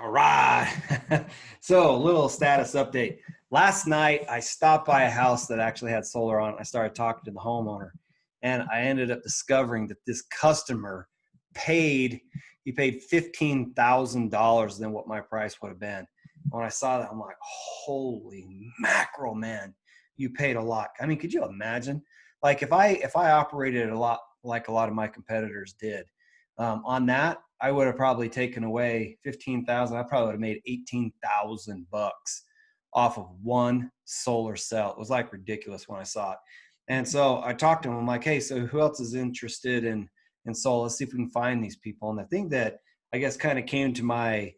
All right. So, a little status update. Last night, I stopped by a house that actually had solar on it. I started talking to the homeowner, and I ended up discovering that this customer paid, he paid $15,000 than what my price would have been. When I saw that, I'm like, holy mackerel, man, you paid a lot. I mean, could you imagine? Like if I operated a lot like a lot of my competitors did, on that, I would have probably taken away 15,000. I probably would have made 18,000 bucks off of one solar cell. It was like ridiculous when I saw it. And so I talked to him. I'm like, hey, so who else is interested in solar? Let's see if we can find these people. And the thing that I guess kind of came to my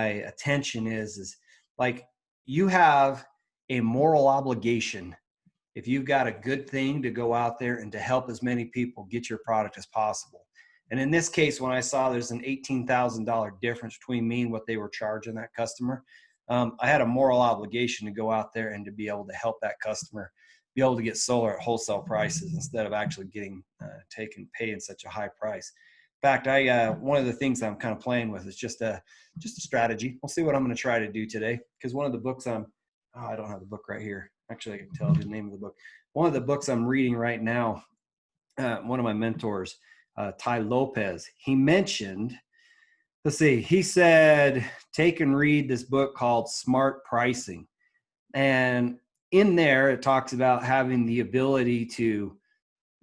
attention is like you have a moral obligation if you've got a good thing to go out there and to help as many people get your product as possible. And in this case, when I saw there's an $18,000 difference between me and what they were charging that customer, I had a moral obligation to go out there and to be able to help that customer be able to get solar at wholesale prices instead of actually getting paying such a high price. In fact, I one of the things I'm kind of playing with is just a strategy. We'll see what I'm going to try to do today because one of the books I don't have the book right here. Actually, I can tell you the name of the book. One of the books I'm reading right now, one of my mentors, Ty Lopez, he mentioned, let's see, he said, take and read this book called Smart Pricing. And in there, it talks about having the ability to,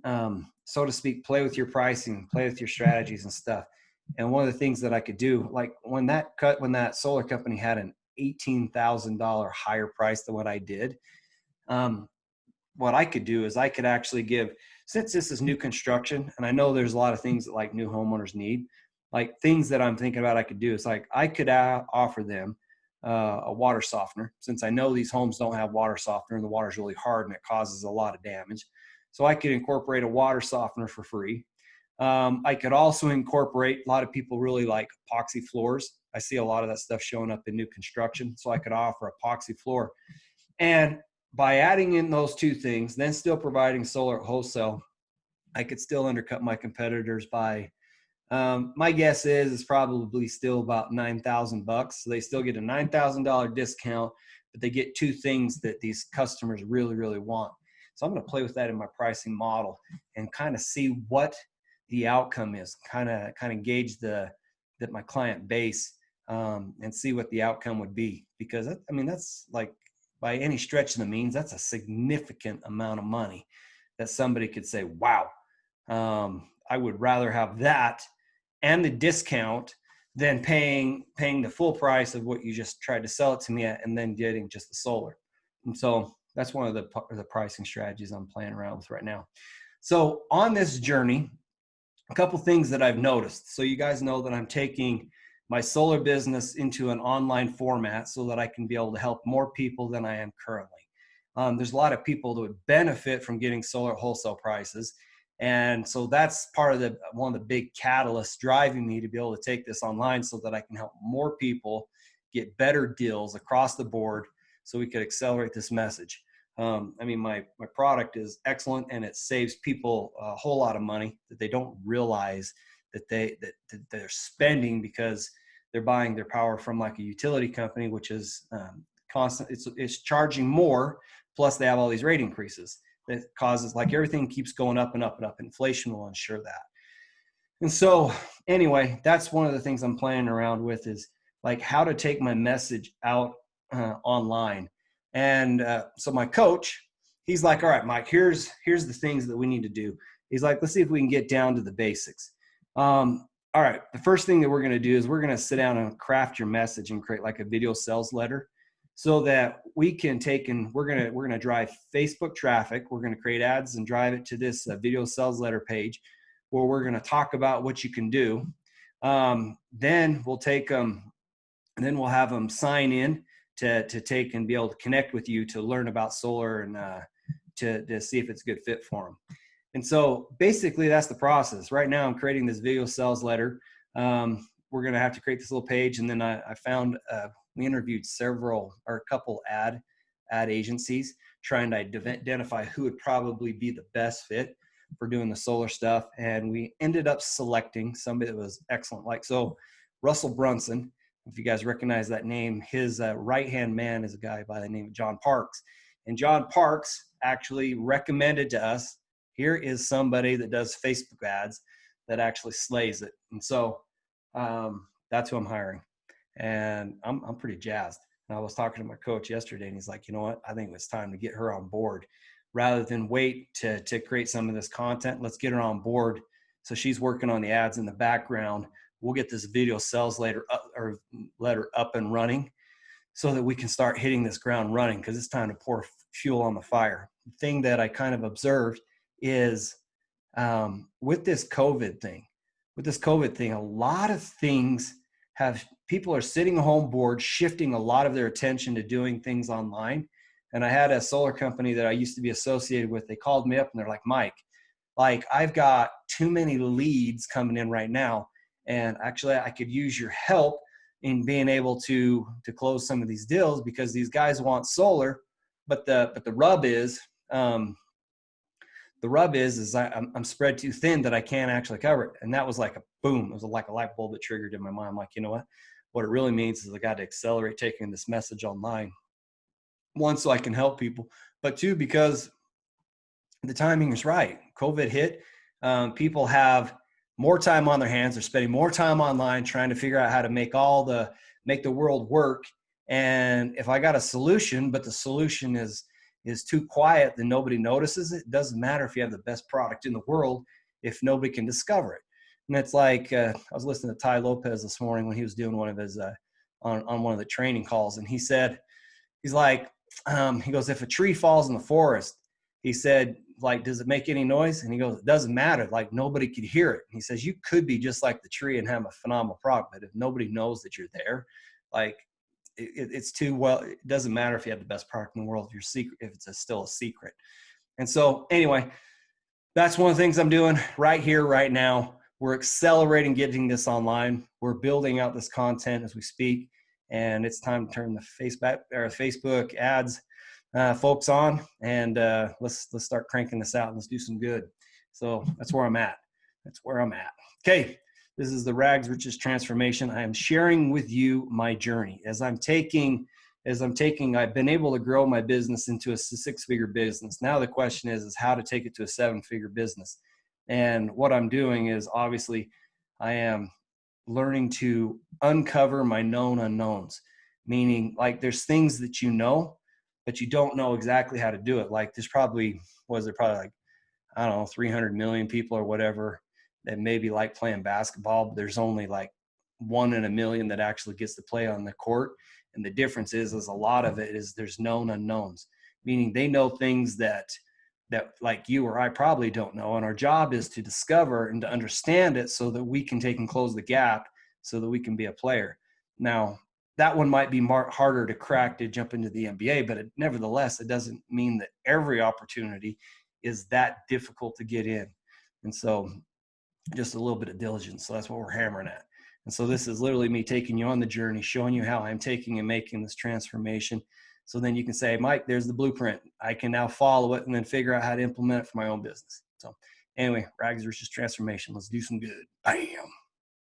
so to speak, play with your pricing, play with your strategies and stuff. And one of the things that I could do, like when that solar company had an $18,000 higher price than what I did, what I could do is I could actually give, since this is new construction, and I know there's a lot of things that like new homeowners need, like things that I'm thinking about I could do is like I could offer them a water softener, since I know these homes don't have water softener and the water's really hard and it causes a lot of damage. So I could incorporate a water softener for free. I could also incorporate, a lot of people really like epoxy floors. I see a lot of that stuff showing up in new construction. So I could offer epoxy floor. And by adding in those two things, then still providing solar at wholesale, I could still undercut my competitors by, my guess is it's probably still about 9,000 bucks. So they still get a $9,000 discount, but they get two things that these customers really, really want. So I'm going to play with that in my pricing model and kind of see what the outcome is, kind of gauge that my client base, and see what the outcome would be. Because I mean, that's like, by any stretch of the means, that's a significant amount of money that somebody could say, wow, I would rather have that and the discount than paying the full price of what you just tried to sell it to me at and then getting just the solar. And so that's one of the pricing strategies I'm playing around with right now. So on this journey, a couple things that I've noticed. So you guys know that I'm taking my solar business into an online format so that I can be able to help more people than I am currently. There's a lot of people that would benefit from getting solar at wholesale prices. And so that's part of one of the big catalysts driving me to be able to take this online so that I can help more people get better deals across the board so we could accelerate this message. I mean, my product is excellent and it saves people a whole lot of money that they don't realize that they're spending because they're buying their power from like a utility company, which is constant. It's charging more. Plus they have all these rate increases that causes, like, everything keeps going up and up and up. Inflation will ensure that. And so anyway, that's one of the things I'm playing around with is like how to take my message out online. And so my coach, he's like, all right, Mike, here's the things that we need to do. He's like, let's see if we can get down to the basics. All right, the first thing that we're going to do is we're going to sit down and craft your message and create like a video sales letter so that we can take and we're going to drive Facebook traffic. We're going to create ads and drive it to this video sales letter page where we're going to talk about what you can do. Then we'll take them and then we'll have them sign in to take and be able to connect with you to learn about solar and to see if it's a good fit for them. And so basically that's the process. Right now I'm creating this video sales letter. We're going to have to create this little page. And then I found, we interviewed a couple ad agencies trying to identify who would probably be the best fit for doing the solar stuff. And we ended up selecting somebody that was excellent. Like, so Russell Brunson, If you guys recognize that name, his right-hand man is a guy by the name of John Parks. And John Parks actually recommended to us, here is somebody that does Facebook ads that actually slays it. And so that's who I'm hiring. And I'm pretty jazzed. And I was talking to my coach yesterday, and he's like, you know what? I think it's time to get her on board. Rather than wait to create some of this content, let's get her on board. So she's working on the ads in the background. We'll get this video sales letter up and running so that we can start hitting this ground running, because it's time to pour fuel on the fire. The thing that I kind of observed is with this COVID thing, a lot of things people are sitting home bored, shifting a lot of their attention to doing things online. And I had a solar company that I used to be associated with. They called me up and they're like, Mike, like, I've got too many leads coming in right now. And actually I could use your help in being able to close some of these deals, because these guys want solar, but the rub is, I'm spread too thin that I can't actually cover it. And that was like a boom. It was like a light bulb that triggered in my mind. I'm like, you know what it really means is I got to accelerate taking this message online. One, so I can help people, but two, because the timing is right. COVID hit. People have more time on their hands. They're spending more time online trying to figure out how to make the world work. And if I got a solution, but the solution is too quiet, then nobody notices it. It doesn't matter if you have the best product in the world if nobody can discover it. And it's like, I was listening to Ty Lopez this morning when he was doing one of his on one of the training calls, and he said, he's like, he goes, if a tree falls in the forest, he said, like, does it make any noise? And he goes, it doesn't matter. Like, nobody could hear it. And he says, you could be just like the tree and have a phenomenal product, but if nobody knows that you're there, like, it's too well. It doesn't matter if you have the best product in the world, if it's still a secret. And so anyway, that's one of the things I'm doing right here, right now. We're accelerating getting this online. We're building out this content as we speak, and it's time to turn the Facebook ads folks on, and let's start cranking this out and let's do some good. So that's where I'm at. Okay. This is the Rags Riches Transformation. I am sharing with you my journey as I've been able to grow my business into a 6-figure business. Now the question is how to take it to a 7-figure business. And what I'm doing is, obviously, I am learning to uncover my known unknowns, meaning, like, there's things that you know, but you don't know exactly how to do it. Like, there's probably like, I don't know, 300 million people or whatever that maybe like playing basketball, but there's only like 1 in a million that actually gets to play on the court. And the difference is a lot of it is there's known unknowns, meaning they know things that like you or I probably don't know. And our job is to discover and to understand it so that we can take and close the gap so that we can be a player. Now, that one might be harder to crack to jump into the NBA, but nevertheless, it doesn't mean that every opportunity is that difficult to get in. And so just a little bit of diligence. So that's what we're hammering at. And so this is literally me taking you on the journey, showing you how I'm taking and making this transformation. So then you can say, Mike, there's the blueprint. I can now follow it and then figure out how to implement it for my own business. So anyway, Rags Riches Transformation. Let's do some good. Bam.